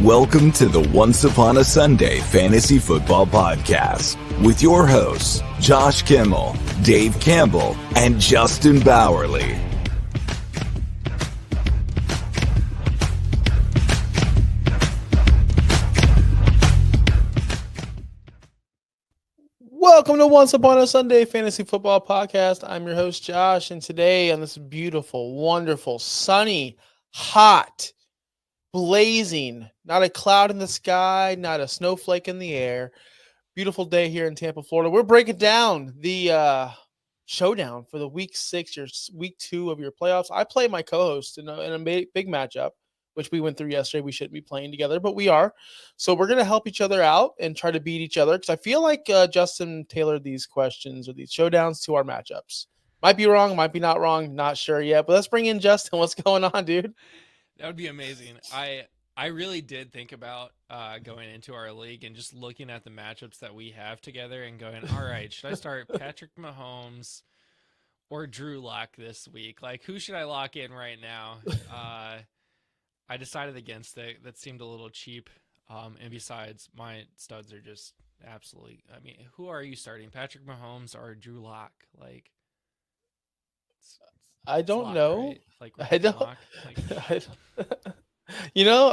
Welcome to the Once Upon a Sunday Fantasy Football Podcast with your hosts, Josh Kimmel, Dave Campbell, and Justin Bowerly. Welcome to Once Upon a Sunday Fantasy Football Podcast. I'm your host, Josh, and today on this beautiful, wonderful, sunny, hot, blazing, not a cloud in the sky, not a snowflake in the air, beautiful day here in Tampa, Florida. We're breaking down the showdown for the week 6 or week 2 of your playoffs. I play my co-host in a big matchup, which we went through yesterday. We shouldn't be playing together, but we are. So we're going to help each other out and try to beat each other because I feel like Justin tailored these questions or these showdowns to our matchups. Might be wrong, might be not wrong, not sure yet. But let's bring in Justin. What's going on, dude? That would be amazing. I really did think about going into our league and just looking at the matchups that we have together and going, all right, should I start Patrick Mahomes or Drew Lock this week? Like, who should I lock in right now? I decided against it. That seemed a little cheap. And besides, my studs are just absolutely, I mean, who are you starting? Patrick Mahomes or Drew Lock? Like, I don't know. Right? Like, I don't.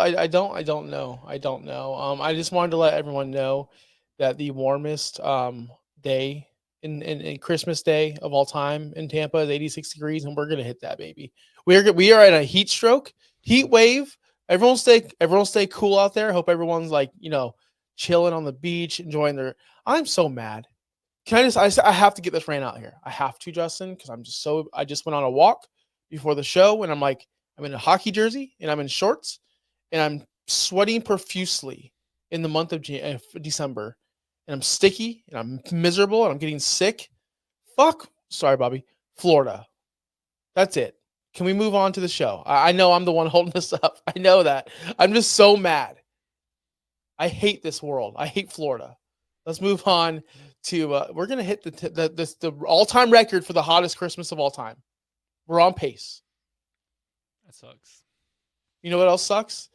I don't know. I don't know. I just wanted to let everyone know that the warmest day in Christmas Day of all time in Tampa is 86 degrees, and we're gonna hit that, baby. We are at a heat stroke, heat wave. Everyone stay cool out there. Hope everyone's like, chilling on the beach, enjoying their. I'm so mad. I have to get this rant out here. I have to, Justin, because I just went on a walk before the show, and I'm in a hockey jersey, and I'm in shorts, and I'm sweating profusely in the month of December, and I'm sticky, and I'm miserable, and I'm getting sick. Sorry, Bobby. Florida. That's it. Can we move on to the show? I know I'm the one holding this up. I know that. I'm just so mad. I hate this world. I hate Florida. Let's move on to we're gonna hit the all-time record for the hottest Christmas of all time. We're on pace. That sucks. You know what else sucks?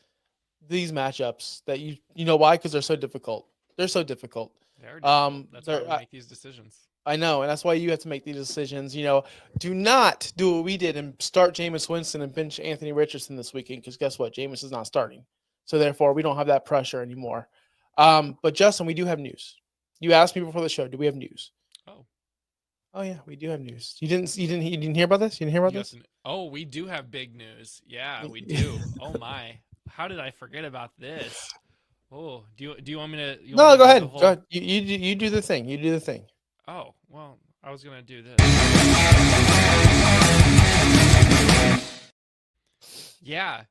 These matchups that you know why? Because they're so difficult. They're so difficult. That's why we make these decisions. I know, and that's why you have to make these decisions. Do not do what we did and start Jameis Winston and bench Anthony Richardson this weekend, because guess what? Jameis is not starting. So therefore, we don't have that pressure anymore. But Justin, we do have news. You asked me before the show, do we have news? Oh yeah, we do have news. You didn't hear about this? You didn't hear about this? Oh, we do have big news. Yeah, we do. Oh my. How did I forget about this? Oh, do you want me to No, go ahead. Go ahead. You do the thing. You do the thing. Oh, well, I was going to do this. Yeah.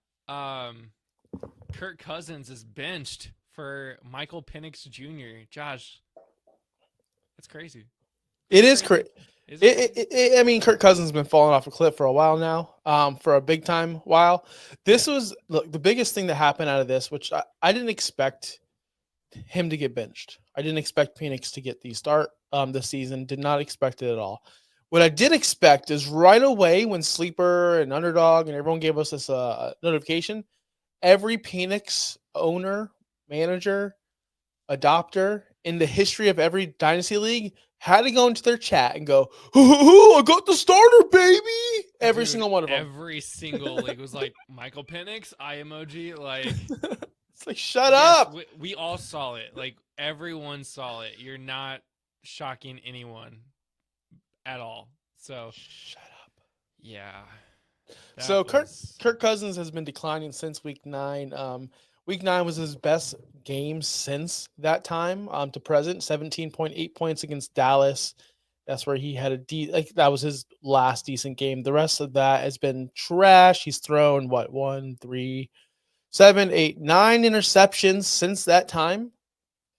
Kirk Cousins is benched for Michael Penix Jr. Josh, that's crazy. It is crazy. I mean, Kirk Cousins has been falling off a cliff for a while now, for a big time while. This was the biggest thing that happened out of this, which I didn't expect him to get benched. I didn't expect Penix to get the start this season. Did not expect it at all. What I did expect is right away when Sleeper and Underdog and everyone gave us this notification, every Penix owner, manager, adopter in the history of every dynasty league had to go into their chat and go, I got the starter, baby. Every single one of them. Every single league was like, Michael Penix, eye emoji. Like, it's like, shut up. We all saw it. Like, everyone saw it. You're not shocking anyone at all. So, shut up. Yeah. So Kirk Cousins has been declining since week 9. Week 9 was his best game since that time to present. 17.8 points against Dallas. That's where he had that was his last decent game. The rest of that has been trash. He's thrown 1, 3, 7, 8, 9 interceptions since that time.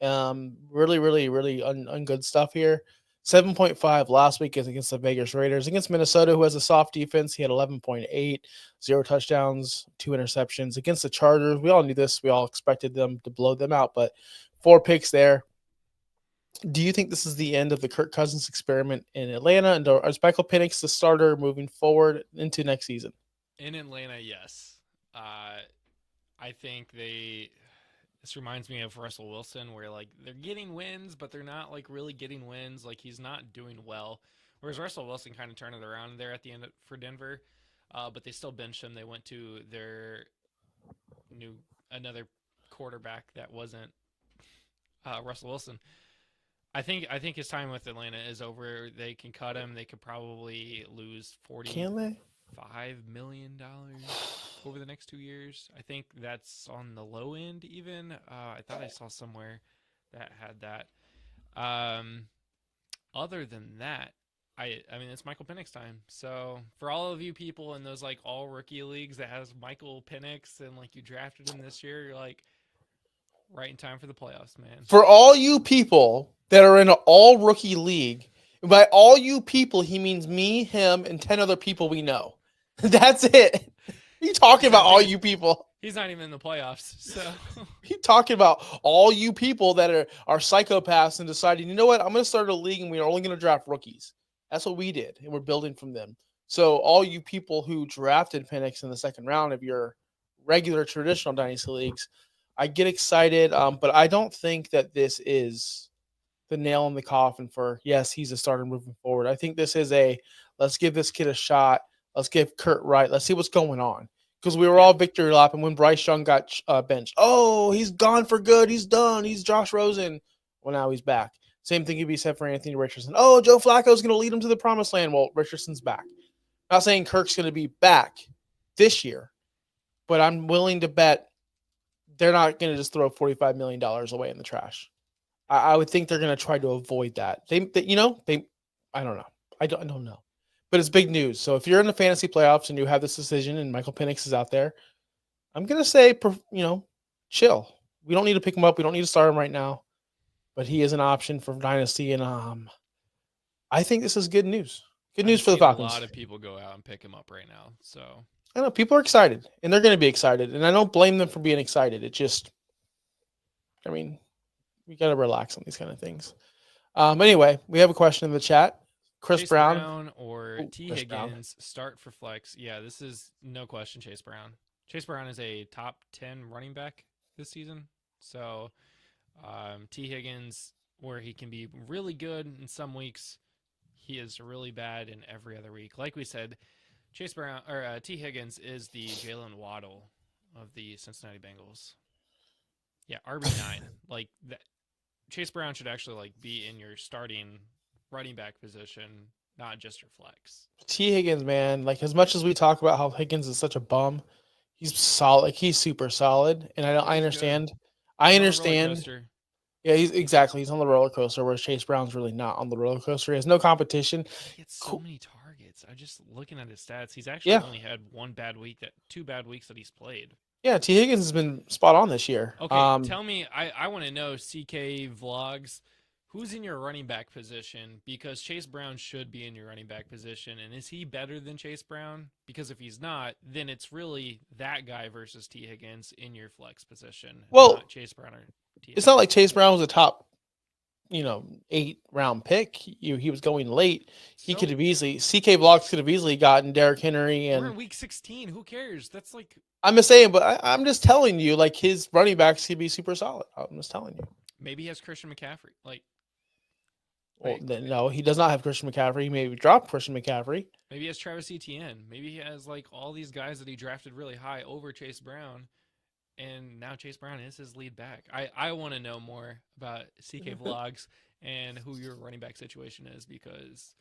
Really, really, really ungood stuff here. 7.5 last week is against the Vegas Raiders. Against Minnesota, who has a soft defense, he had 11.8, 0 touchdowns, 2 interceptions. Against the Chargers, we all knew this. We all expected them to blow them out, but 4 picks there. Do you think this is the end of the Kirk Cousins experiment in Atlanta? And is Michael Penix the starter moving forward into next season? In Atlanta, yes. I think This reminds me of Russell Wilson, where like they're getting wins, but they're not like really getting wins. Like he's not doing well. Whereas Russell Wilson kind of turned it around there at the end for Denver, but they still benched him. They went to their another quarterback that wasn't Russell Wilson. I think his time with Atlanta is over. They can cut him. They could probably lose Can they? $5 million over the next 2 years. I think that's on the low end. Even I thought I saw somewhere that had that. Other than that, I mean it's Michael Penix time. So for all of you people in those like all rookie leagues that has Michael Penix and like you drafted him this year, you're like right in time for the playoffs, man. For all you people that are in an all rookie league, by all you people, he means me, him, and 10 other people we know. That's it. You talking about all you people? He's not even in the playoffs, so You talking about all you people that are psychopaths and deciding, you know what, I'm going to start a league and we're only going to draft rookies. That's what we did, and we're building from them. So all you people who drafted Penix in the second round of your regular traditional dynasty leagues, I get excited, but I don't think that this is the nail in the coffin for, yes, he's a starter moving forward. I think this is let's give this kid a shot. Let's give Kurt Wright. Let's see what's going on. Because we were all victory lapping when Bryce Young got benched. Oh, he's gone for good. He's done. He's Josh Rosen. Well, now he's back. Same thing could be said for Anthony Richardson. Oh, Joe Flacco's going to lead him to the promised land. Well, Richardson's back. Not saying Kirk's going to be back this year, but I'm willing to bet they're not going to just throw $45 million away in the trash. I would think they're going to try to avoid that. I don't know. I don't know. But it's big news. So if you're in the fantasy playoffs and you have this decision and Michael Penix is out there, I'm going to say, chill. We don't need to pick him up. We don't need to start him right now. But he is an option for Dynasty. And I think this is good news. Good news for the Falcons. A lot of people go out and pick him up right now. So I know people are excited. And they're going to be excited. And I don't blame them for being excited. It just, we got to relax on these kind of things. Anyway, we have a question in the chat. Chase Brown or T. Higgins start for flex. Yeah, this is no question Chase Brown. Chase Brown is a top 10 running back this season. So T. Higgins, where he can be really good in some weeks, he is really bad in every other week. Like we said, Chase Brown or T. Higgins is the Jalen Waddle of the Cincinnati Bengals. Yeah, RB9. Like that. Chase Brown should actually be in your starting running back position, not just your flex. T. Higgins, man, as much as we talk about how Higgins is such a bum, he's solid. He's super solid, and I understand. Good. I understand. Yeah, he's on the roller coaster, whereas Chase Brown's really not on the roller coaster. He has no competition. He gets so many targets. I'm just looking at his stats. He's actually only had two bad weeks that he's played. Yeah, T. Higgins has been spot on this year. Okay, tell me, I want to know, CK Vlogs, who's in your running back position? Because Chase Brown should be in your running back position. And is he better than Chase Brown? Because if he's not, then it's really that guy versus T. Higgins in your flex position. Well, not Chase Brown or T. Higgins. It's not like Chase Brown was a top, 8-round pick. He was going late. He could have easily, CK Vlogs could have easily gotten Derrick Henry. And we're in week 16. Who cares? That's I'm just saying, but I'm just telling you, his running backs could be super solid. I'm just telling you. Maybe he has Christian McCaffrey. No, he does not have Christian McCaffrey. He maybe dropped Christian McCaffrey. Maybe he has Travis Etienne. Maybe he has all these guys that he drafted really high over Chase Brown, and now Chase Brown is his lead back. I want to know more about CK Vlogs and who your running back situation is, because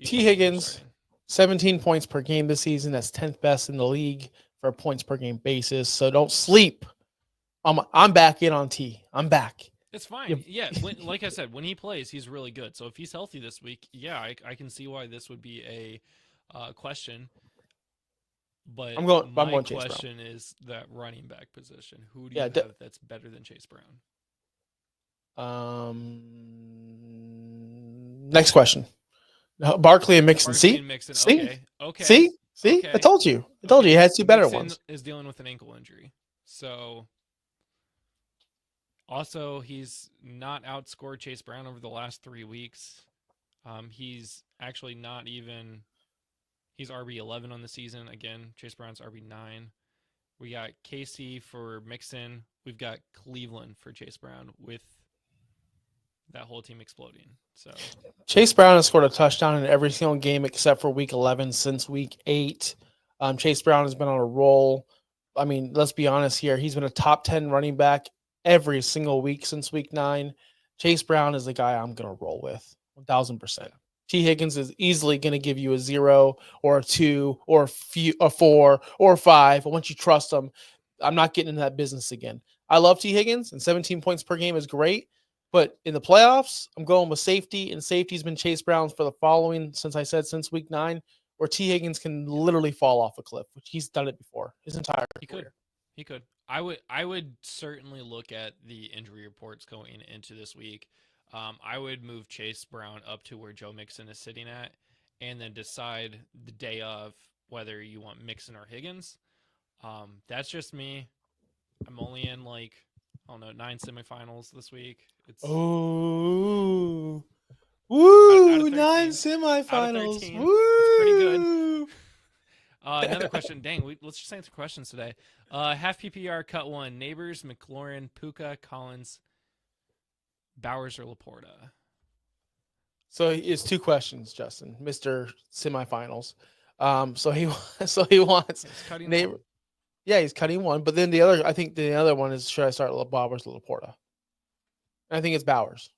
T. Higgins, 17 points per game this season. That's 10th best in the league for a points per game basis. So don't sleep. I'm back in on T. I'm back. It's fine. Yeah, like I said, when he plays, he's really good. So if he's healthy this week, I can see why this would be a question. But my question is that running back position. Who do you have that's better than Chase Brown? Next question. Barkley and Mixon. See? Okay. See? Okay. I told you. He has two better ones. Is dealing with an ankle injury. So also, he's not outscored Chase Brown over the last 3 weeks. He's actually not even – he's RB11 on the season. Again, Chase Brown's RB9. We got KC for Mixon we've got Cleveland for Chase Brown with that whole team exploding. So Chase Brown has scored a touchdown in every single game except for week 11 since week 8. Chase Brown has been on a roll. I mean, let's be honest here. He's been a top 10 running back every single week since week 9. Chase Brown is the guy I'm going to roll with 1,000%. T. Higgins is easily going to give you a 0 or a 2 or a 4 or a 5. But once you trust him, I'm not getting into that business again. I love T. Higgins, and 17 points per game is great. But in the playoffs, I'm going with safety, and safety's been Chase Brown for the following, since week 9, where T. Higgins can literally fall off a cliff, which he's done it before his entire career. He could. I would certainly look at the injury reports going into this week. I would move Chase Brown up to where Joe Mixon is sitting at, and then decide the day of whether you want Mixon or Higgins. That's just me. I'm only in 9 semifinals this week. It's woo, out of 9 13. semifinals. Out of 13. Woo. It's pretty good. Another question. Dang, let's just answer questions today. Half PPR cut 1. Neighbors, McLaurin, Puka, Collins, Bowers, or Laporta. So it's 2 questions, Justin, Mr. Semifinals. So he wants Cutting neighbor. one. Yeah, he's cutting one, but then I think the other one is, should I start Bowers or Laporta? I think it's Bowers.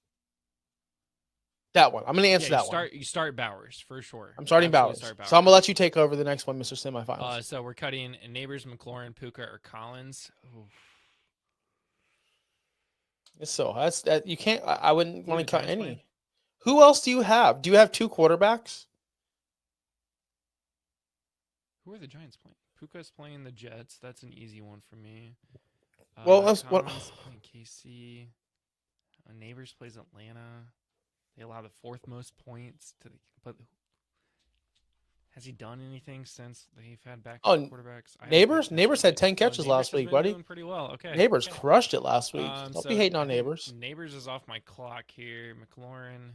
That one. I'm going to answer that one. You start Bowers for sure. I'm starting Bowers. So I'm going to let you take over the next one, Mr. Semifinals. So we're cutting Neighbors, McLaurin, Puka, or Collins. Oof. So that's that. You can't. I wouldn't want to cut any. Playing? Who else do you have? Do you have 2 quarterbacks? Who are the Giants playing? Puka's playing the Jets. That's an easy one for me. Well, that's what playing KC. Neighbors plays Atlanta. They allow the 4th most points to the. But has he done anything since they've had back quarterbacks? Neighbors had 10 catches last week, buddy. Doing pretty well. Okay. Neighbors crushed it last week. Don't be hating on Neighbors. Neighbors is off my clock here. McLaurin,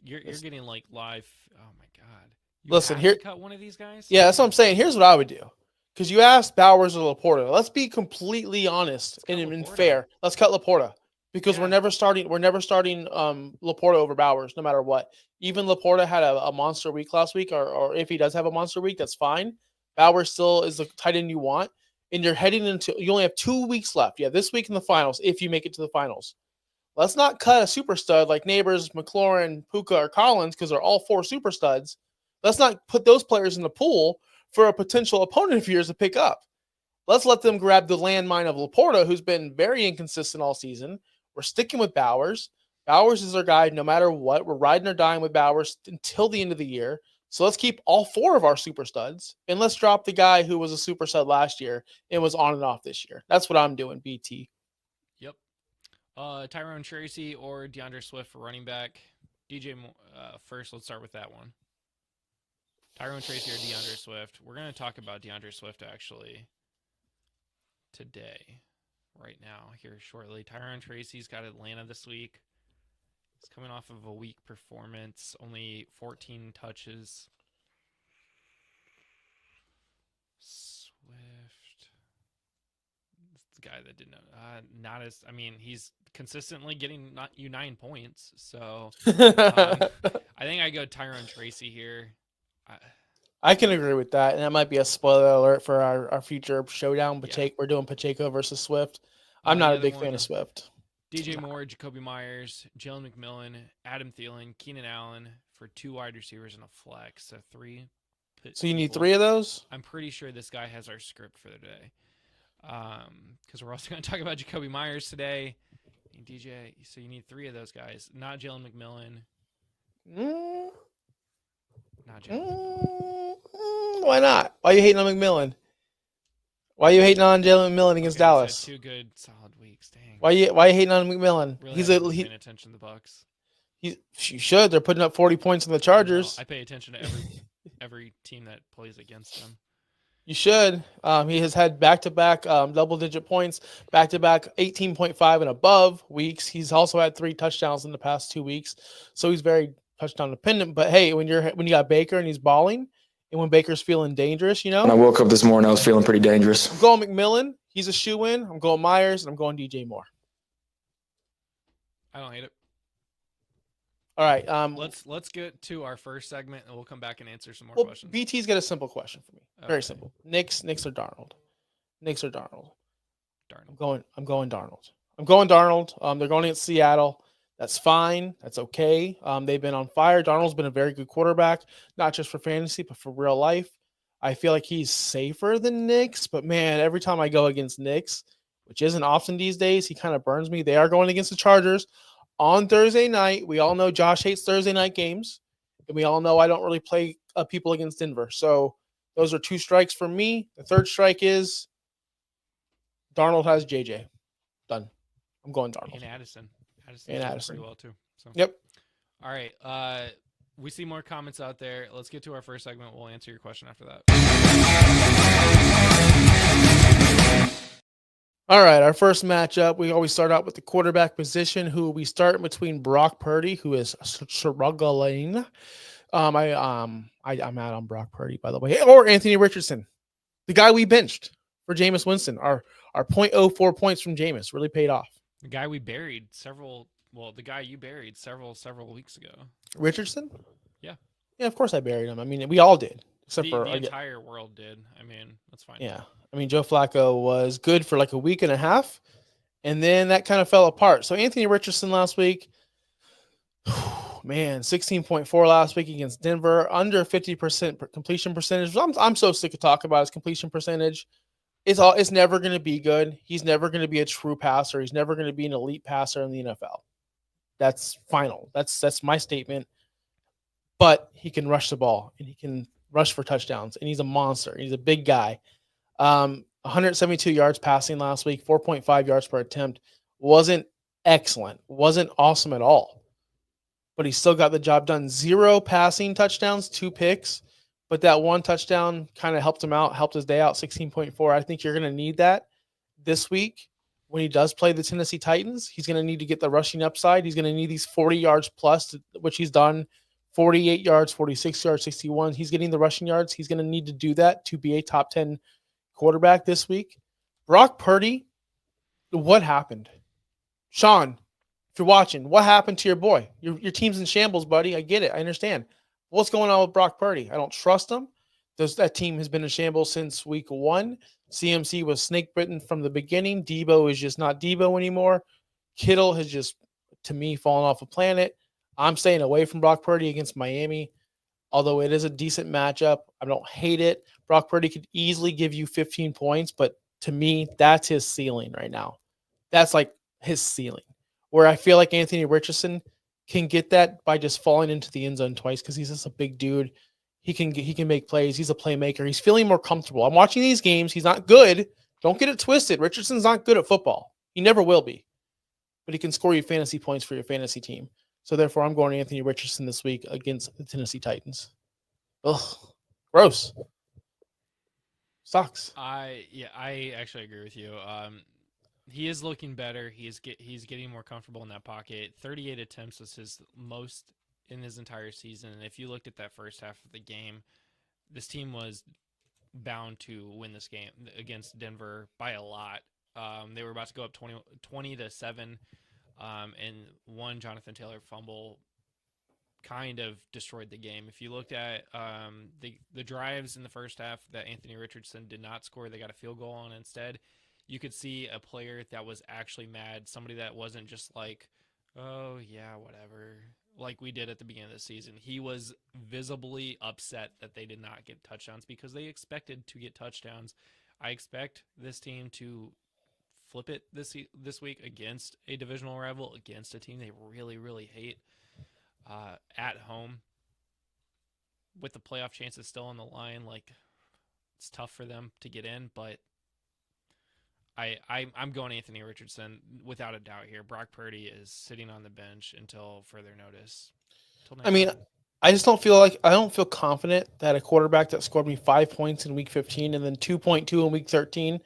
you're getting live. Oh my god. Listen here. Cut one of these guys. Yeah, that's what I'm saying. Here's what I would do. Because you asked Bowers or Laporta. Let's be completely honest and fair. Let's cut Laporta. Because we're never starting Laporta over Bowers, no matter what. Even Laporta had a monster week last week, or if he does have a monster week, that's fine. Bowers still is the tight end you want. And you're heading into, you only have 2 weeks left. Yeah, this week in the finals, if you make it to the finals. Let's not cut a super stud like Neighbors, McLaurin, Puka, or Collins, because they're all 4 super studs. Let's not put those players in the pool for a potential opponent of yours to pick up. Let's let them grab the landmine of Laporta, who's been very inconsistent all season. We're sticking with Bowers. Bowers is our guy no matter what. We're riding or dying with Bowers until the end of the year. So let's keep all 4 of our super studs, and let's drop the guy who was a super stud last year and was on and off this year. That's what I'm doing, BT. Yep. Tyrone Tracy or DeAndre Swift for running back. DJ first, let's start with that one. Tyrone Tracy or DeAndre Swift. We're going to talk about DeAndre Swift actually today. Right now, here shortly. Tyrone Tracy's got Atlanta this week. He's coming off of a weak performance, only 14 touches. Swift. It's the guy that didn't not as. I mean, he's consistently getting 9 points. So I think I go Tyrone Tracy here. I can agree with that, and that might be a spoiler alert for our future showdown. Pacheco, We're doing Pacheco versus Swift. I'm not a big fan of Swift. DJ Moore, Jakobi Meyers, Jalen McMillan, Adam Thielen, Keenan Allen for 2 wide receivers and a flex. So 3. So you need 3 of those? I'm pretty sure this guy has our script for the day. Because we're also going to talk about Jakobi Meyers today. And DJ, so you need 3 of those guys. Not Jalen McMillan. Not Jalen. Why not? Why are you hating on McMillan? Why are you hating on Jalen McMillan against Dallas? 2 good solid weeks. Dang. Why are you hating on McMillan? Really He's paying attention to the Bucks. You should. They're putting up 40 points on the Chargers. I pay attention to every team that plays against them. You should. He has had back-to-back double-digit points, back-to-back 18.5 and above weeks. He's also had 3 touchdowns in the past 2 weeks, so he's very touchdown dependent. But hey, when you got Baker and he's balling, and when Baker's feeling dangerous, When I woke up this morning, I was feeling pretty dangerous. I'm going McMillan. He's a shoe-in. I'm going Meyers, and I'm going DJ Moore. I don't hate it. All right. Let's get to our first segment, and we'll come back and answer some more Well, questions. BT's got a simple question for me. Very Okay. simple. Knicks or Darnold? Knicks or Darnold? Darnold. I'm going Darnold. I'm going Darnold. They're going against Seattle. That's fine. That's okay. They've been on fire. Darnold's been a very good quarterback, not just for fantasy, but for real life. I feel like he's safer than Knicks, but man, every time I go against Knicks, which isn't often these days, he kind of burns me. They are going against the Chargers on Thursday night. We all know Josh hates Thursday night games, and we all know I don't really play people against Denver. So those are 2 strikes for me. The third strike is Darnold has JJ. Done. I'm going Darnold. And Addison. And Addison. Pretty well too. So. Yep. All right. We see more comments out there. Let's get to our first segment. We'll answer your question after that. All right, our first matchup, we always start out with the quarterback position, who we start between Brock Purdy, who is struggling. I'm out on Brock Purdy, by the way, or Anthony Richardson, the guy we benched for Jameis Winston. Our 0.04 points from Jameis really paid off. The guy we buried the guy you buried several weeks ago. Richardson? Yeah. Yeah, of course I buried him. I mean, we all did, except for the entire world did. I mean, that's fine. Yeah. I mean, Joe Flacco was good for like a week and a half, and then that kind of fell apart. So Anthony Richardson last week, man, 16.4 last week against Denver, under 50% completion percentage. I'm so sick of talking about his completion percentage. It's never going to be good. He's never going to be a true passer. He's never going to be an elite passer in the NFL. That's final. That's my statement. But he can rush the ball, and he can rush for touchdowns, and he's a monster. He's a big guy. 172 yards passing last week, 4.5 yards per attempt. Wasn't excellent. Wasn't awesome at all. But he still got the job done. 0 passing touchdowns, 2 picks. But that 1 touchdown kind of helped him out, helped his day out, 16.4. I think you're going to need that this week when he does play the Tennessee Titans. He's going to need to get the rushing upside. He's going to need these 40 yards plus, which he's done. 48 yards, 46 yards, 61. He's getting the rushing yards. He's going to need to do that to be a top 10 quarterback this week. Brock Purdy, what happened? Sean, if you're watching, what happened to your boy? Your team's in shambles, buddy. I get it. I understand. What's going on with Brock Purdy? I don't trust him. That team has been in shambles since week 1. CMC was snake bitten from the beginning. Debo is just not Debo anymore. Kittle has just, to me, fallen off a planet. I'm staying away from Brock Purdy against Miami. Although it is a decent matchup, I don't hate it. Brock Purdy could easily give you 15 points, but to me, that's his ceiling right now. That's like his ceiling. Where I feel like Anthony Richardson can get that by just falling into the end zone twice because he's just a big dude. He can make plays. He's a playmaker. He's feeling more comfortable. I'm watching these games. He's not good. Don't get it twisted. Richardson's not good at football. He never will be. But he can score you fantasy points for your fantasy team. So therefore, I'm going Anthony Richardson this week against the Tennessee Titans. Ugh, gross. Sucks. I actually agree with you. He is looking better. He's getting more comfortable in that pocket. 38 attempts was his most in his entire season. And if you looked at that first half of the game, this team was bound to win this game against Denver by a lot. They were about to go up 20-7, and one Jonathan Taylor fumble kind of destroyed the game. If you looked at the drives in the first half that Anthony Richardson did not score, they got a field goal on instead. You could see a player that was actually mad, somebody that wasn't just like, oh, yeah, whatever, like we did at the beginning of the season. He was visibly upset that they did not get touchdowns because they expected to get touchdowns. I expect this team to flip it this week against a divisional rival, against a team they really, really hate at home. With the playoff chances still on the line, like, it's tough for them to get in, but I'm going Anthony Richardson without a doubt here. Brock Purdy is sitting on the bench until further notice. I mean, I just don't feel confident that a quarterback that scored me 5 points in week 15 and then 2.2 in week 13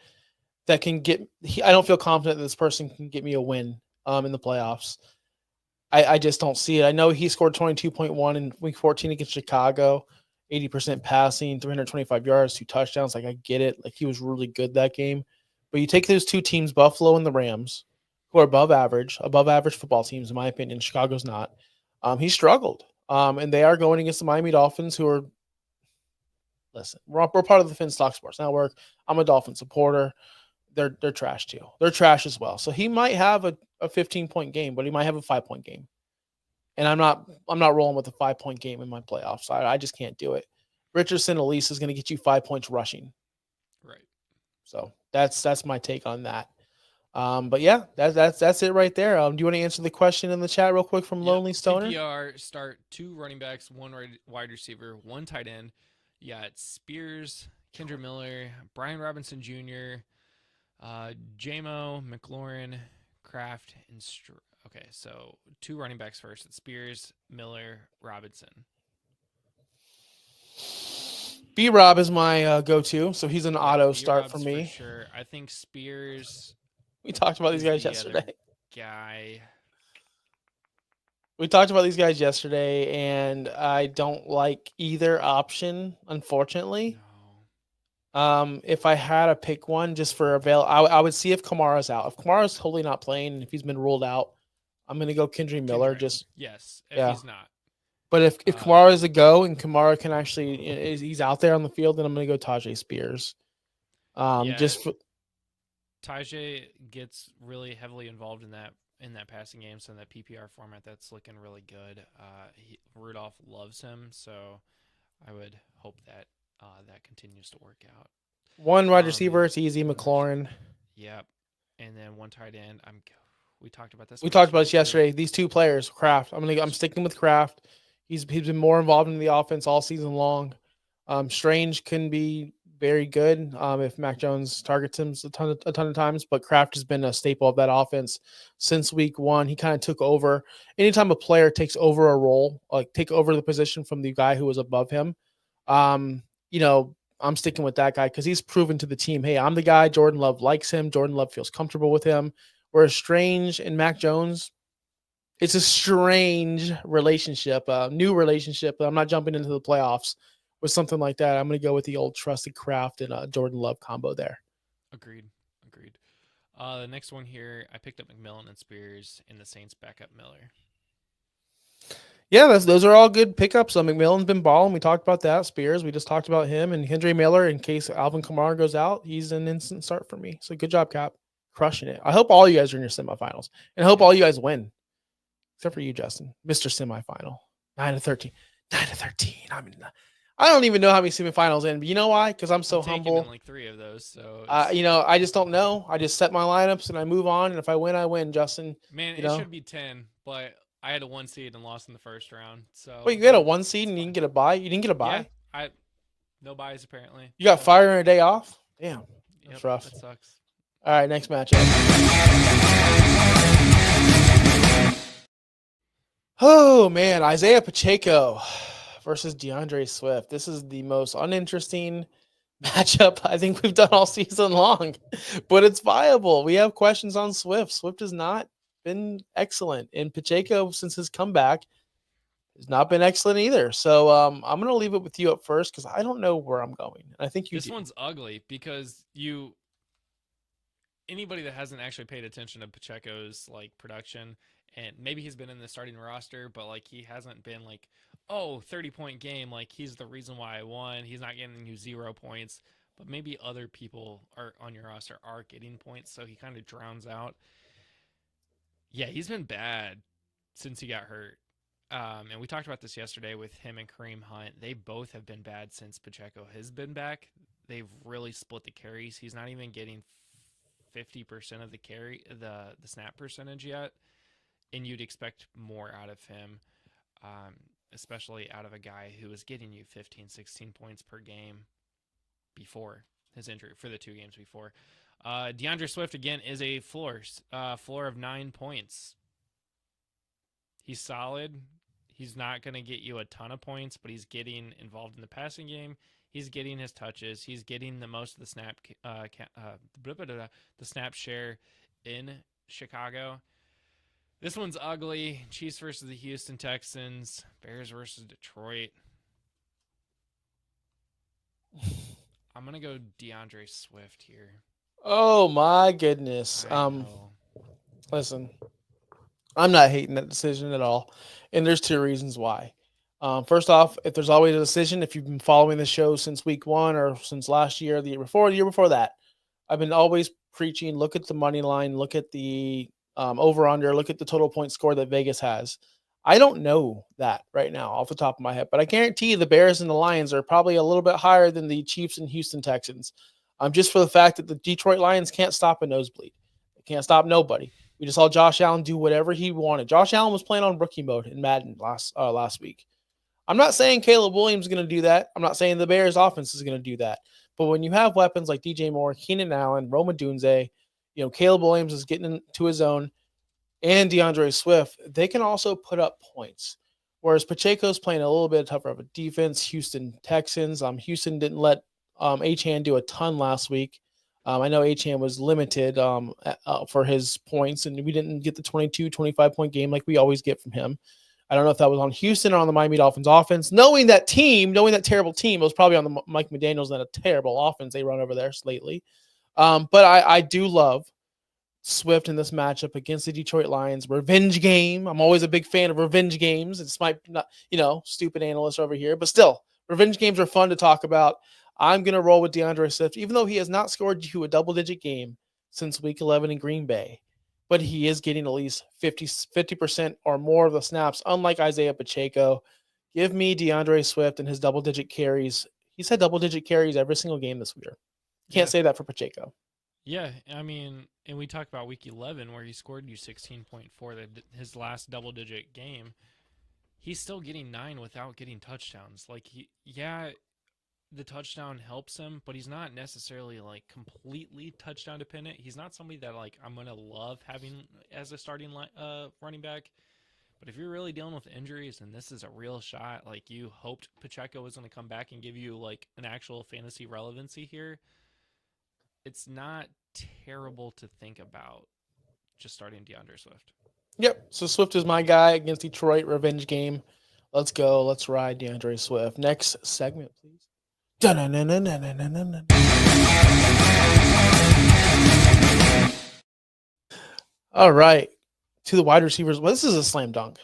that can get. I don't feel confident that this person can get me a win in the playoffs. I just don't see it. I know he scored 22.1 in week 14 against Chicago, 80% passing, 325 yards, 2 touchdowns. Like, I get it. Like, he was really good that game. But you take those two teams, Buffalo and the Rams, who are above average football teams, in my opinion. Chicago's not. He struggled. And they are going against the Miami Dolphins, who are, listen, we're part of the Finstock Sports Network. I'm a Dolphin supporter. They're trash too. They're trash as well. So he might have a 15-point game, but he might have a 5-point game. And I'm not rolling with a 5-point game in my playoffs. I just can't do it. Richardson at least is going to get you 5 points rushing. Right. So that's my take on that. But yeah, that's it right there. Do you want to answer the question in the chat real quick from Lonely Stoner? PPR start 2 running backs, 1 wide receiver, 1 tight end. You got Spears, Kendra Miller, Brian Robinson Jr., Jamo, McLaurin, Kraft, and okay, so 2 running backs first. It's Spears, Miller, Robinson. B-Rob is my go-to, so he's an auto start for me. For sure. I think Spears. We talked about these guys yesterday. Guy. We talked about these guys yesterday, and I don't like either option, unfortunately. No. If I had to pick one just for I would see if Kamara's out. If Kamara's totally not playing, if he's been ruled out, I'm going to go Kendra Miller. Yes, if he's not. But if Kamara is a go and Kamara can actually he's out there on the field, then I'm going to go Tajay Spears. Tajay gets really heavily involved in that passing game, so in that PPR format, that's looking really good. Rudolph loves him, so I would hope that that continues to work out. 1 wide receiver, it's easy. McLaurin. Yep, and then 1 tight end. We talked about this. We talked about this yesterday. These 2 players, Kraft. I'm sticking with Kraft. He's been more involved in the offense all season long. Strange can be very good if Mac Jones targets him a ton of times, but Kraft has been a staple of that offense since week 1. He kind of took over. Anytime a player takes over a role, like take over the position from the guy who was above him, I'm sticking with that guy because he's proven to the team, hey, I'm the guy. Jordan Love likes him. Jordan Love feels comfortable with him. Whereas Strange and Mac Jones, it's a strange relationship, a new relationship. I'm not jumping into the playoffs with something like that. I'm going to go with the old trusted Kraft and Jordan Love combo there. Agreed. The next one here, I picked up McMillan and Spears, and the Saints back up Miller. Yeah, those are all good pickups. McMillan's been balling. We talked about that. Spears, we just talked about him. And Kendra Miller, in case Alvin Kamara goes out, he's an instant start for me. So good job, Cap. Crushing it. I hope all you guys are in your semifinals. And I hope all you guys win. Except for you, Justin. Mr. Semifinal. 9-13. 9-13. I don't even know how many semifinals in, but you know why? Because I'm so humble. In like 3 of those, so I just don't know. I just set my lineups and I move on, and if I win, I win. Justin, man, it should be 10, but I had a 1 seed and lost in the first round. So wait, you had a 1 seed and you didn't get a bye? You didn't get a bye? Yeah, no buys apparently. You got fired on a day off? Damn, that's rough. That sucks. All right, next matchup. Oh man, Isiah Pacheco versus DeAndre Swift. This is the most uninteresting matchup I think we've done all season long, but it's viable. We have questions on Swift. Swift has not been excellent, and Pacheco, since his comeback, has not been excellent either. So I'm going to leave it with you up first because I don't know where I'm going. I think this one's ugly because anybody that hasn't actually paid attention to Pacheco's like production, and maybe he's been in the starting roster, but like he hasn't been like, 30-point game, like he's the reason why I won. He's not getting you 0 points, but maybe other people are on your roster are getting points, so he kind of drowns out. Yeah, he's been bad since he got hurt. And we talked about this yesterday with him and Kareem Hunt. They both have been bad since Pacheco has been back. They've really split the carries. He's not even getting 50% of the snap percentage yet, and you'd expect more out of him, especially out of a guy who was getting you 15, 16 points per game before his injury, for the 2 games before. DeAndre Swift, again, is a floor of 9 points. He's solid. He's not going to get you a ton of points, but he's getting involved in the passing game. He's getting his touches. He's getting the most of the snap share in Chicago. This one's ugly. Chiefs versus the Houston Texans. Bears versus Detroit. I'm going to go DeAndre Swift here. Oh my goodness. I know. Listen, I'm not hating that decision at all, and there's two reasons why. First off, if there's always a decision, if you've been following the show since week one or since last year, the year before that, I've been always preaching. Look at the money line, look at the over under, look at the total point score that Vegas has. I don't know that right now off the top of my head, but I guarantee you the Bears and the Lions are probably a little bit higher than the Chiefs and Houston Texans. Just for the fact that the Detroit Lions can't stop a nosebleed. They can't stop nobody. We just saw Josh Allen do whatever he wanted. Josh Allen was playing on rookie mode in Madden last week. I'm not saying Caleb Williams is going to do that. I'm not saying the Bears offense is going to do that. But when you have weapons like DJ Moore, Keenan Allen, Roma Dunze, Caleb Williams is getting into his own, and DeAndre Swift, they can also put up points. Whereas Pacheco's playing a little bit tougher of a defense. Houston Texans. Houston didn't let Achane do a ton last week. I know Achane was limited for his points, and we didn't get the 22, 25-point game like we always get from him. I don't know if that was on Houston or on the Miami Dolphins offense. Knowing that terrible team, it was probably on the Mike McDaniels and a terrible offense they run over there lately. But I do love Swift in this matchup against the Detroit Lions. Revenge game. I'm always a big fan of revenge games. It's my, not, stupid analyst over here, but still, revenge games are fun to talk about. I'm going to roll with DeAndre Swift, even though he has not scored you a double-digit game since Week 11 in Green Bay. But he is getting at least 50% or more of the snaps, unlike Isiah Pacheco. Give me DeAndre Swift and his double-digit carries. He's had double-digit carries every single game this year. Can't say that for Pacheco. Yeah, I mean, and we talked about Week 11 where he scored you 16.4, his last double-digit game. He's still getting 9 without getting touchdowns. Like, the touchdown helps him, but he's not necessarily like completely touchdown dependent. He's not somebody that like I'm gonna love having as a starting running back. But if you're really dealing with injuries and this is a real shot, like you hoped Pacheco was gonna come back and give you like an actual fantasy relevancy here, it's not terrible to think about just starting DeAndre Swift. Yep. So Swift is my guy against Detroit. Revenge game. Let's go. Let's ride DeAndre Swift. Next segment, please. All right. To the wide receivers. Well, this is a slam dunk.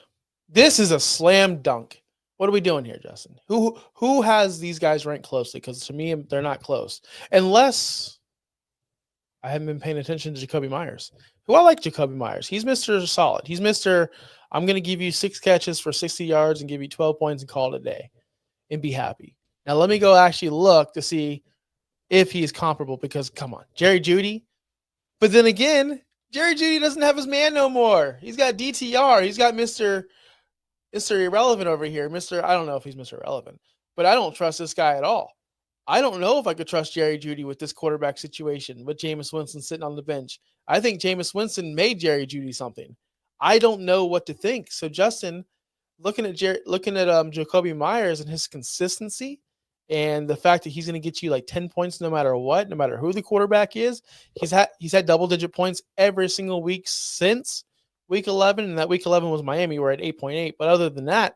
What are we doing here, Justin? Who has these guys ranked closely? Because to me, they're not close. Unless I haven't been paying attention to Jakobi Meyers. I like Jakobi Meyers. He's Mr. Solid. He's Mr. I'm going to give you 6 catches for 60 yards and give you 12 points and call it a day and be happy. Now, let me go actually look to see if he is comparable because, come on, Jerry Jeudy. But then again, Jerry Jeudy doesn't have his man no more. He's got DTR. He's got Mr. Irrelevant over here. I don't know if he's Mr. Irrelevant, but I don't trust this guy at all. I don't know if I could trust Jerry Jeudy with this quarterback situation with Jameis Winston sitting on the bench. I think Jameis Winston made Jerry Jeudy something. I don't know what to think. So, Justin, looking at Jakobi Meyers and his consistency and the fact that he's going to get you like 10 points no matter what, no matter who the quarterback is, he's had double-digit points every single week since Week 11, and that Week 11 was Miami. We're at 8.8. But other than that,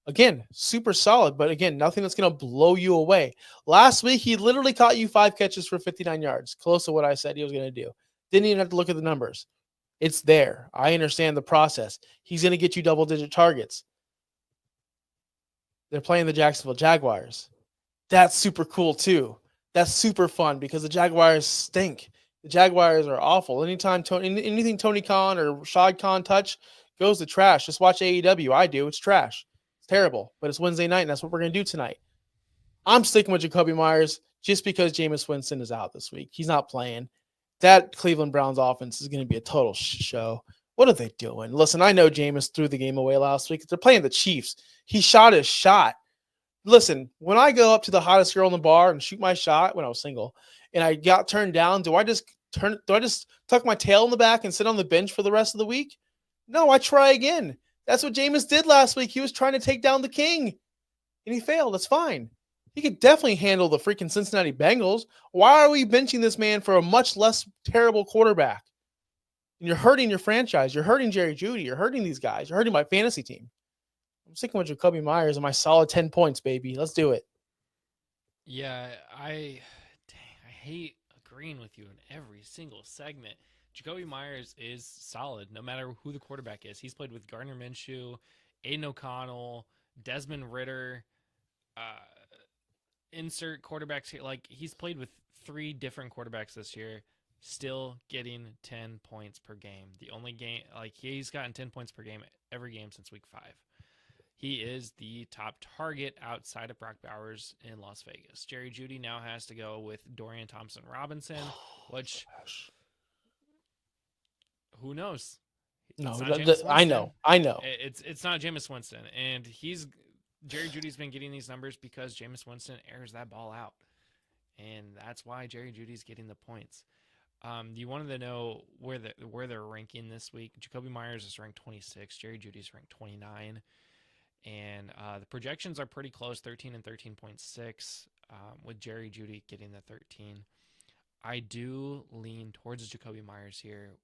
again, super solid, but again, nothing that's going to blow you away. Last week, he literally caught you 5 catches for 59 yards, close to what I said he was going to do. Didn't even have to look at the numbers. It's there. I understand the process. He's going to get you double-digit targets. They're playing the Jacksonville Jaguars. That's super cool, too. That's super fun because the Jaguars stink. The Jaguars are awful. Anytime anything Tony Khan or Shad Khan touch goes to trash. Just watch AEW. I do. It's trash. Terrible, but it's Wednesday night, and that's what we're going to do tonight. I'm sticking with Jakobi Meyers just because Jameis Winston is out this week. He's not playing. That Cleveland Browns offense is going to be a total show. What are they doing? Listen, I know Jameis threw the game away last week. They're playing the Chiefs. He shot his shot. Listen, when I go up to the hottest girl in the bar and shoot my shot when I was single and I got turned down, do I just tuck my tail in the back and sit on the bench for the rest of the week? No, I try again. That's what Jameis did last week. He was trying to take down the king, and he failed. That's fine. He could definitely handle the freaking Cincinnati Bengals. Why are we benching this man for a much less terrible quarterback? And you're hurting your franchise. You're hurting Jerry Jeudy. You're hurting these guys. You're hurting my fantasy team. I'm sticking with Jakobi Meyers and my solid 10 points, baby. Let's do it. Yeah, I hate agreeing with you in every single segment. Jakobi Meyers is solid, no matter who the quarterback is. He's played with Gardner Minshew, Aiden O'Connell, Desmond Ritter, insert quarterbacks here. Like, he's played with 3 different quarterbacks this year, still getting 10 points per game. The only game, like, he's gotten 10 points per game every game since week 5. He is the top target outside of Brock Bowers in Las Vegas. Jerry Jeudy now has to go with Dorian Thompson-Robinson, which, who knows? No, I know. It's not Jameis Winston, and Jerry Jeudy's been getting these numbers because Jameis Winston airs that ball out, and that's why Jerry Jeudy's getting the points. You wanted to know where they're ranking this week. Jakobi Meyers is ranked 26. Jerry Jeudy's ranked 29. And the projections are pretty close, 13 and 13.6, with Jerry Jeudy getting the 13. I do lean towards Jakobi Meyers here.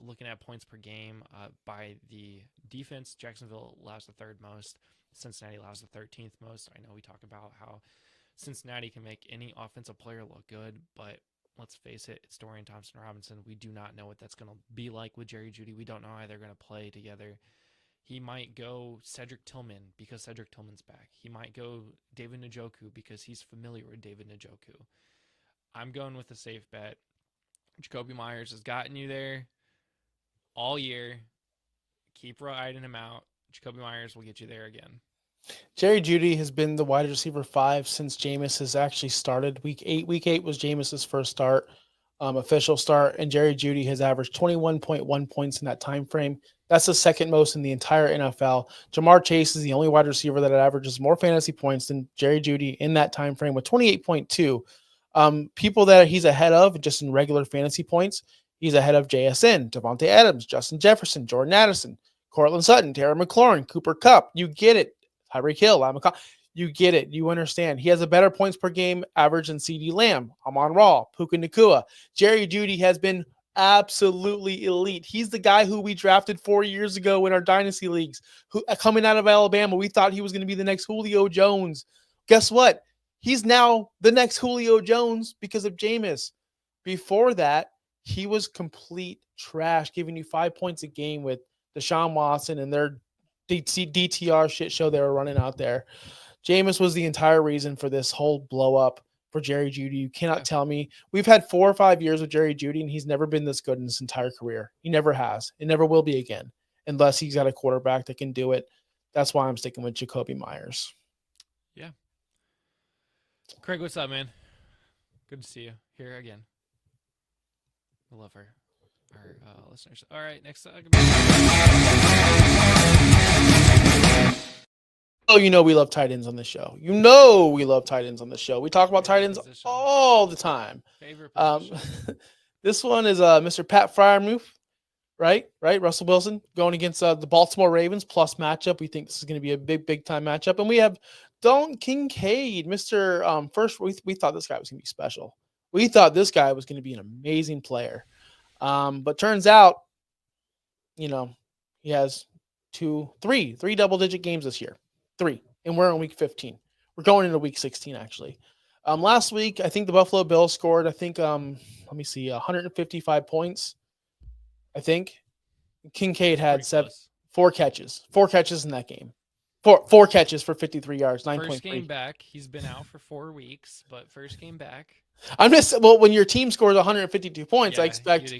Looking at points per game by the defense, Jacksonville allows the 3rd most. Cincinnati allows the 13th most. I know we talk about how Cincinnati can make any offensive player look good, but let's face it, it's Dorian Thompson-Robinson. We do not know what that's going to be like with Jerry Jeudy. We don't know how they're going to play together. He might go Cedric Tillman because Cedric Tillman's back. He might go David Njoku because he's familiar with David Njoku. I'm going with a safe bet. Jakobi Meyers has gotten you there all year. Keep riding him out. Jakobi Meyers will get you there again. Jerry Jeudy has been the wide receiver 5 since Jameis has actually started. Week 8 was Jameis's first start, official start, and Jerry Jeudy has averaged 21.1 points in that time frame. That's the 2nd most in the entire NFL. Jamar Chase is the only wide receiver that averages more fantasy points than Jerry Jeudy in that time frame with 28.2. People that he's ahead of just in regular fantasy points, he's ahead of JSN, Devontae Adams, Justin Jefferson, Jordan Addison, Cortland Sutton, Terry McLaurin, Cooper Kupp. You get it. Tyreek Hill, you get it. You understand. He has a better points per game average than CeeDee Lamb, Amon-Ra, Puka Nacua. Jerry Jeudy has been absolutely elite. He's the guy who we drafted 4 years ago in our dynasty leagues, who coming out of Alabama. We thought he was going to be the next Julio Jones. Guess what? He's now the next Julio Jones because of Jameis. Before that, he was complete trash, giving you 5 points a game with Deshaun Watson and their DTR shit show they were running out there. Jameis was the entire reason for this whole blow up for Jerry Jeudy. You cannot tell me. We've had 4 or 5 years with Jerry Jeudy, and he's never been this good in his entire career. He never has. It never will be again, unless he's got a quarterback that can do it. That's why I'm sticking with Jakobi Meyers. Yeah. Craig, what's up, man? Good to see you here again. I love our listeners. All right, next segment. Oh, you know we love tight ends on the show. You know we love tight ends on the show. We talk about tight ends all the time. Favorite position. This one is Mr. Pat Freiermuth, right? Russell Wilson going against the Baltimore Ravens plus matchup. We think this is going to be a big time matchup. And we have Dalton Kincaid, Mr. First. We thought this guy was going to be special. We thought this guy was going to be an amazing player. But turns out, he has three double-digit games this year. 3. And we're in week 15. We're going into week 16, actually. Last week, I think the Buffalo Bills scored, 155 points. I think. Kincaid had 4 catches. 4 catches in that game. Four catches for 53 yards, 9.3. First game back. He's been out for 4 weeks, but first game back. When your team scores 152 points, I expect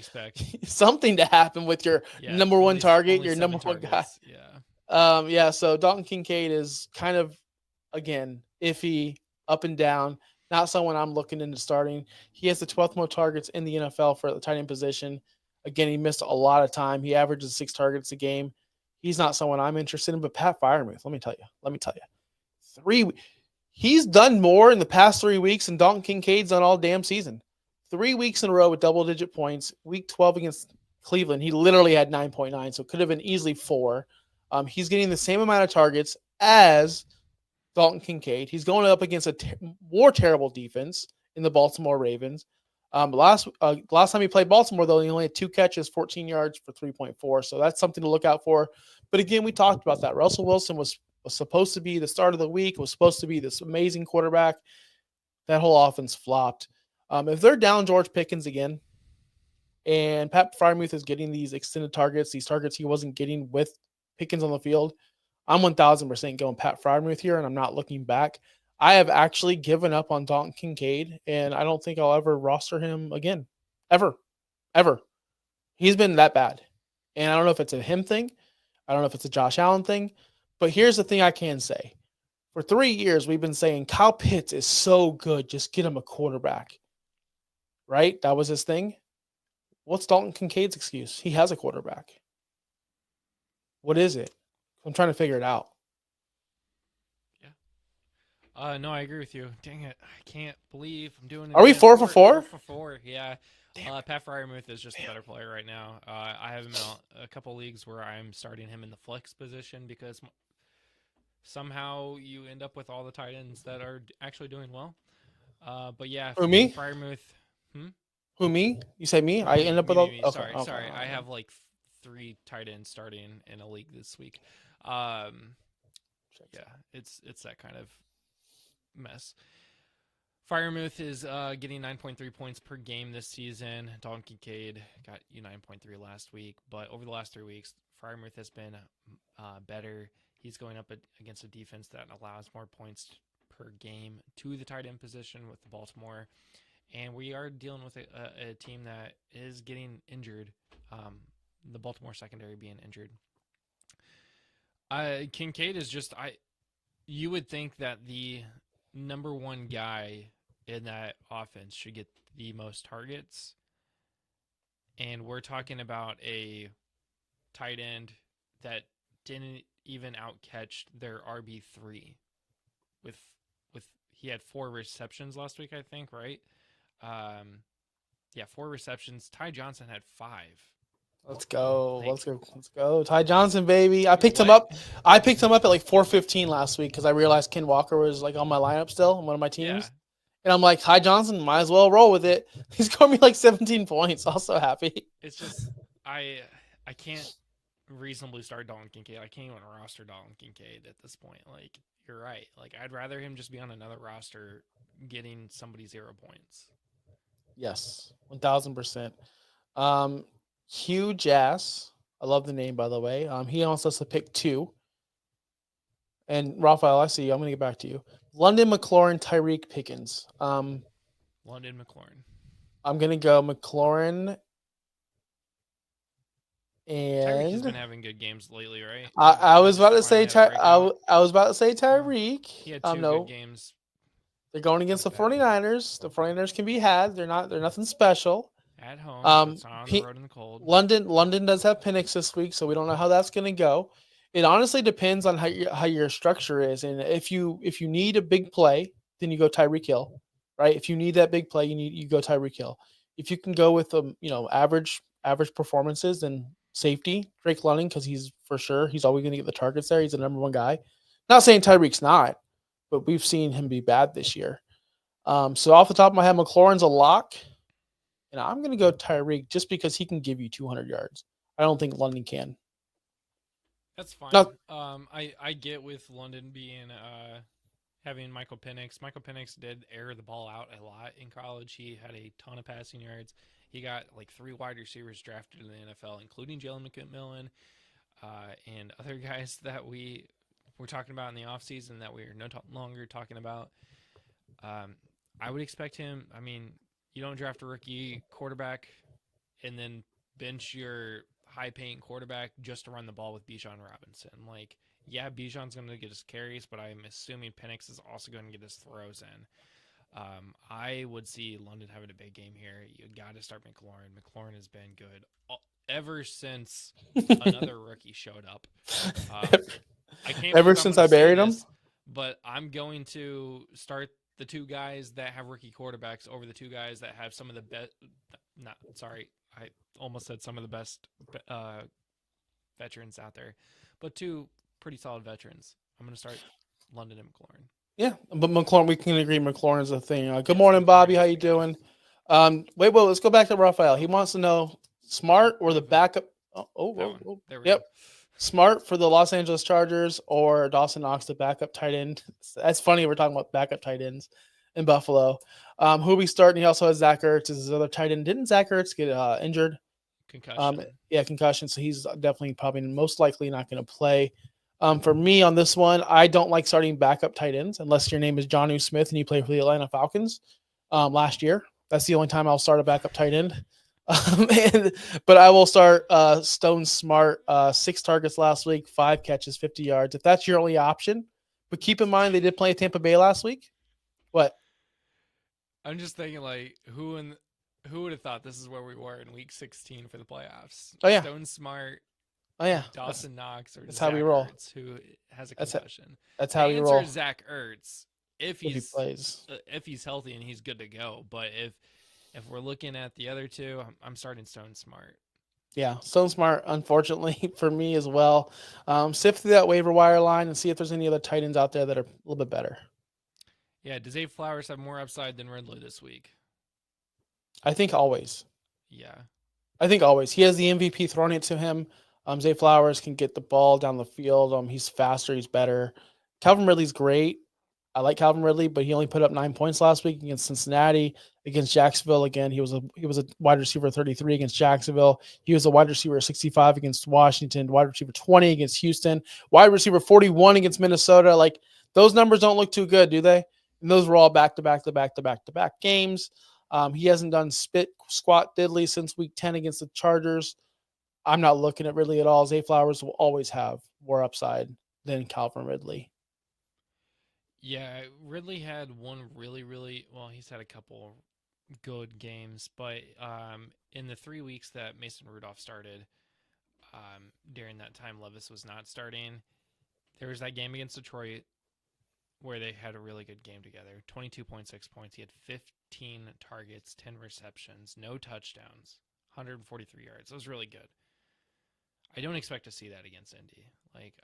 something to happen with your number one target, your number one guy. So Dalton Kincaid is kind of, again, iffy, up and down. Not someone I'm looking into starting. He has the 12th most targets in the NFL for the tight end position. Again, he missed a lot of time. He averages 6 targets a game. He's not someone I'm interested in, but Pat Freiermuth, let me tell you. He's done more in the past 3 weeks than Dalton Kincaid's done all damn season. 3 weeks in a row with double-digit points. Week 12 against Cleveland, he literally had 9.9, so it could have been easily 4. He's getting the same amount of targets as Dalton Kincaid. He's going up against a more terrible defense in the Baltimore Ravens. Last time he played Baltimore, though, he only had 2 catches, 14 yards for 3.4. So that's something to look out for. But again, we talked about that. Russell Wilson was supposed to be the start of the week, was supposed to be this amazing quarterback. That whole offense flopped. If they're down George Pickens again, and Pat Freiermuth is getting these extended targets, these targets he wasn't getting with Pickens on the field, I'm 1,000% going Pat Freiermuth here, and I'm not looking back. I have actually given up on Dalton Kincaid, and I don't think I'll ever roster him again. Ever. He's been that bad. And I don't know if it's a him thing. I don't know if it's a Josh Allen thing. But here's the thing I can say. For 3 years, we've been saying Kyle Pitts is so good. Just get him a quarterback. Right? That was his thing. What's Dalton Kincaid's excuse? He has a quarterback. What is it? I'm trying to figure it out. No, I agree with you. Dang it. I can't believe I'm doing it. Are we 4 for 4? 4 for 4, yeah. Pat Freiermuth is just a better player right now. I have him in a couple leagues where I'm starting him in the flex position because somehow you end up with all the tight ends that are actually doing well. But yeah, Who, me? Freiermuth. Who, me? You say me? I end up with all. Me. Okay, Sorry. I have like 3 tight ends starting in a league this week. Yeah, it's that kind of mess. Freiermuth is getting 9.3 points per game this season. Dalton Kincaid got you 9.3 last week, but over the last 3 weeks, Freiermuth has been better. He's going up against a defense that allows more points per game to the tight end position with the Baltimore, and we are dealing with a team that is getting injured. The Baltimore secondary being injured. Kincaid is just you would think that the number one guy in that offense should get the most targets. And we're talking about a tight end that didn't even outcatch their RB3 with he had 4 receptions last week, I think, right? 4 receptions. Ty Johnson had 5. Let's go. Ty Johnson, baby. I picked him up at like 4:15 last week because I realized Ken Walker was like on my lineup still on one of my teams. Yeah. And I'm like, Ty Johnson, might as well roll with it. He scored me like 17 points. I was so happy. It's just I can't reasonably start Dalton Kincaid. I can't even roster Dalton Kincaid at this point. Like, you're right. Like, I'd rather him just be on another roster getting somebody 0 points. Yes, 1,000%. Hugh Jass. I love the name, by the way. He wants us to pick 2. And Raphael, I see you. I'm going to get back to you. London McLaurin, Tyreek Pickens. London McLaurin. I'm going to go McLaurin. And Tyreek has been having good games lately, right? I was about to say I was about to say Tyreek. He had 2 good games. They're going against the 49ers. The 49ers can be had. They're nothing special. At home, it's not on the road in the cold. London does have Penix this week, so we don't know how that's going to go. It honestly depends on how your structure is, and if you need a big play, then you go Tyreek Hill, right? If you need that big play, you go Tyreek Hill. If you can go with average performances, then safety Drake London, because he's always going to get the targets there. He's the number 1 guy. Not saying Tyreek's not, but we've seen him be bad this year. So off the top of my head, McLaurin's a lock. And I'm going to go Tyreek just because he can give you 200 yards. I don't think London can. That's fine. No. I get with London being having Michael Penix. Michael Penix did air the ball out a lot in college. He had a ton of passing yards. He got like 3 wide receivers drafted in the NFL, including Jalen McMillan and other guys that we were talking about in the offseason that we are no longer talking about. I would expect him. I mean, you don't draft a rookie quarterback and then bench your high-paying quarterback just to run the ball with Bijan Robinson. Like, yeah, Bijan's going to get his carries, but I'm assuming Penix is also going to get his throws in. I would see London having a big game here. You got to start McLaurin. McLaurin has been good ever since another rookie showed up. I can't ever since I buried him. But I'm going to start the 2 guys that have rookie quarterbacks over the 2 guys that have some of the best. I almost said some of the best veterans out there, but 2 pretty solid veterans. I'm going to start London and McLaurin. Yeah, but McLaurin, we can agree McLaurin is a thing. Good morning, Bobby. How you doing? Wait, let's go back to Raphael. He wants to know Smart or the backup. There we go. Go. Smart for the Los Angeles Chargers or Dawson Knox, the backup tight end. That's funny. We're talking about backup tight ends. in Buffalo. Who we starting? He also has Zach Ertz as his other tight end. Didn't Zach Ertz get injured? Concussion. Concussion. So he's definitely probably most likely not going to play. For me on this one, I don't like starting backup tight ends unless your name is Jonnu Smith and you play for the Atlanta Falcons last year. That's the only time I'll start a backup tight end. But I will start Stone Smart, 6 targets last week, 5 catches, 50 yards. If that's your only option, but keep in mind they did play Tampa Bay last week. What? I'm just thinking, like, who would have thought this is where we were in week 16 for the playoffs? Oh, yeah. Stone Smart. Oh, yeah. Dawson Knox or that's Zach how we roll. Ertz, who has a concussion. That's how we roll. Zach Ertz if he plays. If he's healthy and he's good to go. But if we're looking at the other two, I'm starting Stone Smart. Yeah, Stone Smart, unfortunately, for me as well. Sift through that waiver wire line and see if there's any other tight ends out there that are a little bit better. Yeah, does Zay Flowers have more upside than Ridley this week? I think always. Yeah. I think always. He has the MVP throwing it to him. Zay Flowers can get the ball down the field. He's faster. He's better. Calvin Ridley's great. I like Calvin Ridley, but he only put up 9 points last week against Cincinnati. Against Jacksonville, again, he was a wide receiver 33 against Jacksonville. He was a wide receiver 65 against Washington, wide receiver 20 against Houston, wide receiver 41 against Minnesota. Like, those numbers don't look too good, do they? And those were all back-to-back games. He hasn't done spit, squat, diddly since week 10 against the Chargers. I'm not looking at Ridley at all. Zay Flowers will always have more upside than Calvin Ridley. Yeah, Ridley had one really, well, he's had a couple good games, but in the 3 weeks that Mason Rudolph started, during that time Levis was not starting, there was that game against Detroit where they had a really good game together. 22.6 points. He had 15 targets, 10 receptions, no touchdowns, 143 yards. That was really good. I don't expect to see that against Indy. Like,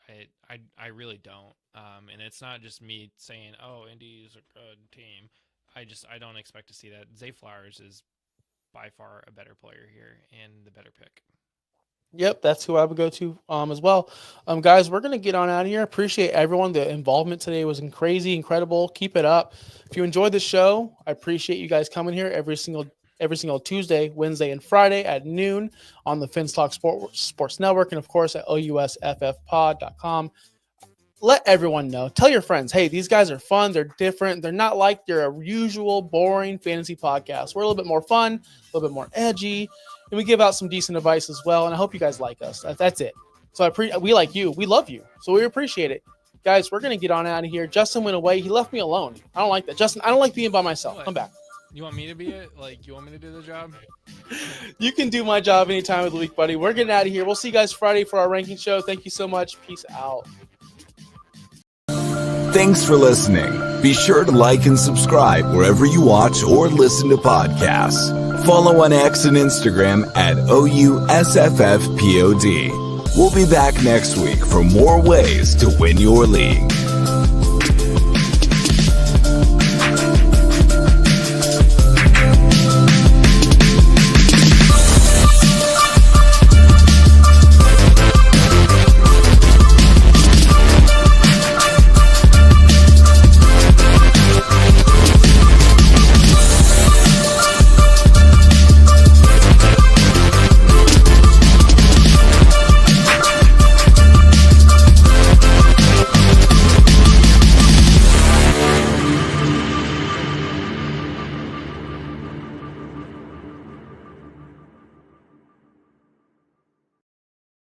I really don't. And it's not just me saying, oh, Indy is a good team. I don't expect to see that. Zay Flowers is by far a better player here and the better pick. Yep, that's who I would go to as well. Guys, we're going to get on out of here. Appreciate everyone. The involvement today was crazy, incredible. Keep it up. If you enjoyed the show, I appreciate you guys coming here every single Tuesday, Wednesday, and Friday at noon on the Finstock Sports Network, and of course at ousffpod.com. Let everyone know. Tell your friends, hey, these guys are fun. They're different. They're not like your usual boring fantasy podcast. We're a little bit more fun, a little bit more edgy, and we give out some decent advice as well. And I hope you guys like us. That's it. So we like you. We love you. So we appreciate it. Guys, we're going to get on out of here. Justin went away. He left me alone. I don't like that. Justin, I don't like being by myself. Come back. You want me to be it? Like, you want me to do the job? You can do my job any time of the week, buddy. We're getting out of here. We'll see you guys Friday for our ranking show. Thank you so much. Peace out. Thanks for listening. Be sure to like and subscribe wherever you watch or listen to podcasts. Follow on X and Instagram at OUSFFPOD. We'll be back next week for more ways to win your league.